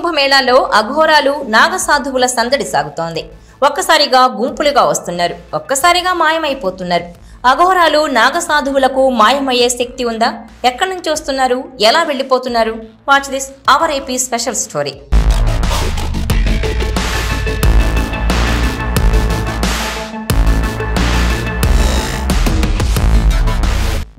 మహాకుంభమేళాలో అఘోరాలు నాగసాధువుల సందడి సాగుతోంది. ఒక్కసారిగా గుంపులుగా వస్తున్నారు, ఒక్కసారిగా మాయమైపోతున్నారు. అఘోరాలు నాగసాధువులకు మాయమయ్యే శక్తి ఉందా? ఎక్కడి నుంచి వస్తున్నారు? ఎలా వెళ్ళిపోతున్నారు? Watch this hour AP special story.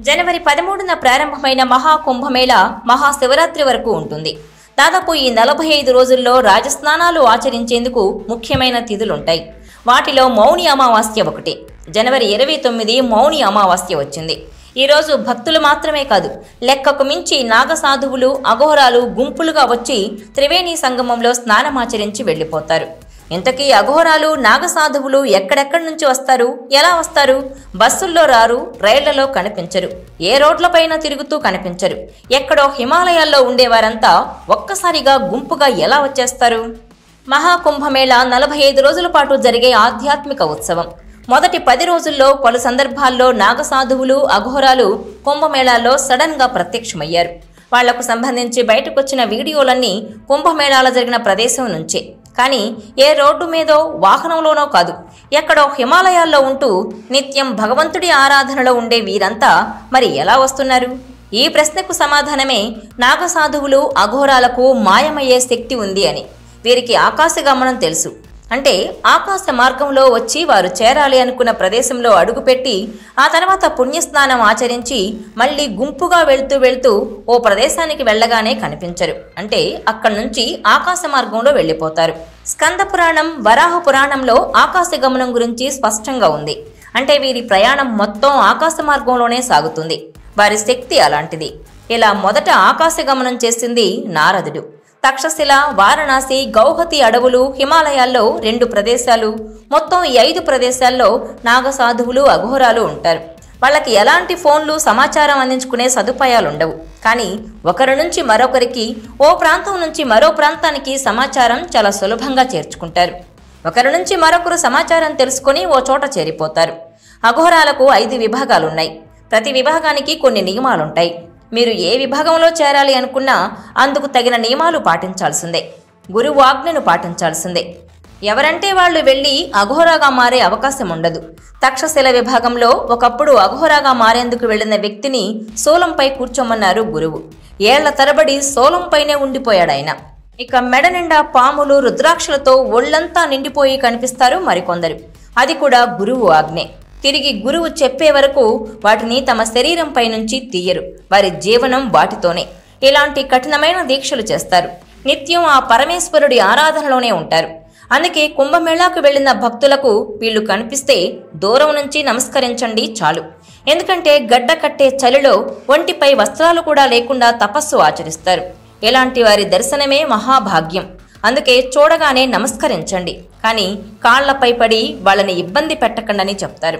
జనవరి 13న ప్రారంభమైన మహాకుంభమేళ మహాశివరాత్రి వరకు ఉంటుంది. దాదాపు ఈ 45 రోజుల్లో రాజస్నానాలు ఆచరించేందుకు ముఖ్యమైన తిథులుంటాయి. వాటిలో మౌని అమావాస్య ఒకటి. జనవరి 29 మౌని అమావాస్య వచ్చింది. ఈరోజు భక్తులు మాత్రమే కాదు, లెక్కకు మించి నాగసాధువులు అఘోరాలు గుంపులుగా వచ్చి త్రివేణి సంగమంలో స్నానమాచరించి వెళ్లిపోతారు. ఇంతకీ అఘోరాలు నాగసాధువులు ఎక్కడెక్కడి నుంచి వస్తారు? ఎలా వస్తారు? బస్సుల్లో రారు, రైళ్లలో కనిపించరు, ఏ రోడ్లపైన తిరుగుతూ కనిపించరు. ఎక్కడో హిమాలయాల్లో ఉండేవారంతా ఒక్కసారిగా గుంపుగా ఎలా వచ్చేస్తారు? మహాకుంభమేళ 45 రోజుల పాటు జరిగే ఆధ్యాత్మిక ఉత్సవం. మొదటి 10 రోజుల్లో పలు సందర్భాల్లో నాగసాధువులు అఘోరాలు కుంభమేళాల్లో సడన్ గా ప్రత్యక్షమయ్యారు. వాళ్లకు సంబంధించి బయటకొచ్చిన వీడియోలన్నీ కుంభమేళాలో జరిగిన ప్రదేశం నుంచే. కానీ ఏ రోడ్డు మీదో వాహనంలోనో కాదు, ఎక్కడో హిమాలయాల్లో ఉంటూ నిత్యం భగవంతుడి ఆరాధనలో ఉండే వీరంతా మరి ఎలా వస్తున్నారు? ఈ ప్రశ్నకు సమాధానమే నాగసాధువులు అఘోరాలకు మాయమయ్యే శక్తి ఉంది అని. వీరికి ఆకాశగమనం తెలుసు. అంటే ఆకాశ మార్గంలో వచ్చి వారు చేరాలి అనుకున్న ప్రదేశంలో అడుగుపెట్టి ఆ తర్వాత పుణ్యస్నానం ఆచరించి మళ్ళీ గుంపుగా వెళ్తూ ఓ ప్రదేశానికి వెళ్ళగానే కనిపించరు. అంటే అక్కడి నుంచి ఆకాశ మార్గంలో వెళ్ళిపోతారు. స్కంద పురాణం, వరాహ పురాణంలో ఆకాశ గమనం గురించి స్పష్టంగా ఉంది. అంటే వీరి ప్రయాణం మొత్తం ఆకాశ మార్గంలోనే సాగుతుంది. వారి శక్తి అలాంటిది. ఇలా మొదట ఆకాశ గమనం చేసింది నారదుడు. తక్షశిల, వారణాసి, గౌహతి అడవులు, హిమాలయాల్లో 2 ప్రదేశాలు, మొత్తం 5 ప్రదేశాల్లో నాగసాధువులు అఘోరాలు ఉంటారు. వాళ్ళకి ఎలాంటి ఫోన్లు, సమాచారం అందించుకునే సదుపాయాలుండవు. కానీ ఒకరి నుంచి మరొకరికి, ఓ ప్రాంతం నుంచి మరో ప్రాంతానికి సమాచారం చాలా సులభంగా చేర్చుకుంటారు. ఒకరి నుంచి మరొకరు సమాచారం తెలుసుకుని ఓ చోట చేరిపోతారు. అఘోరాలకు 5 విభాగాలున్నాయి. ప్రతి విభాగానికి కొన్ని నియమాలుంటాయి. మీరు ఏ విభాగంలో చేరాలి అనుకున్నా అందుకు తగిన నియమాలు పాటించాల్సిందే. గురువు ఆజ్ఞను పాటించాల్సిందే. ఎవరంటే వాళ్ళు వెళ్ళి అఘోరాగా మారే అవకాశం ఉండదు. తక్షశిల విభాగంలో ఒకప్పుడు అఘోరాగా మారేందుకు వెళ్లిన వ్యక్తిని శూలంపై కూర్చోమన్నారు గురువు. ఏళ్ల తరబడి శూలంపైనే ఉండిపోయాడాయన. ఇక మెడ నిండా పాములు, రుద్రాక్షలతో ఒళ్లంతా నిండిపోయి కనిపిస్తారు మరికొందరు. అది కూడా గురువు ఆజ్ఞే. తిరిగి గురువు చెప్పే వరకు వాటిని తమ శరీరంపై నుంచి తీయరు. వారి జీవనం వాటితోనే. ఇలాంటి కఠినమైన దీక్షలు చేస్తారు. నిత్యం ఆ పరమేశ్వరుడి ఆరాధనలోనే ఉంటారు. అందుకే కుంభమేళాకు వెళ్లిన భక్తులకు వీళ్లు కనిపిస్తే దూరం నుంచి నమస్కరించండి చాలు. ఎందుకంటే గడ్డ కట్టే చలిలో ఒంటిపై వస్త్రాలు కూడా లేకుండా తపస్సు ఆచరిస్తారు. ఇలాంటి వారి దర్శనమే మహాభాగ్యం. అందుకే చూడగానే నమస్కరించండి, కానీ కాళ్లపై పడి వాళ్ళని ఇబ్బంది పెట్టకండని చెప్తారు.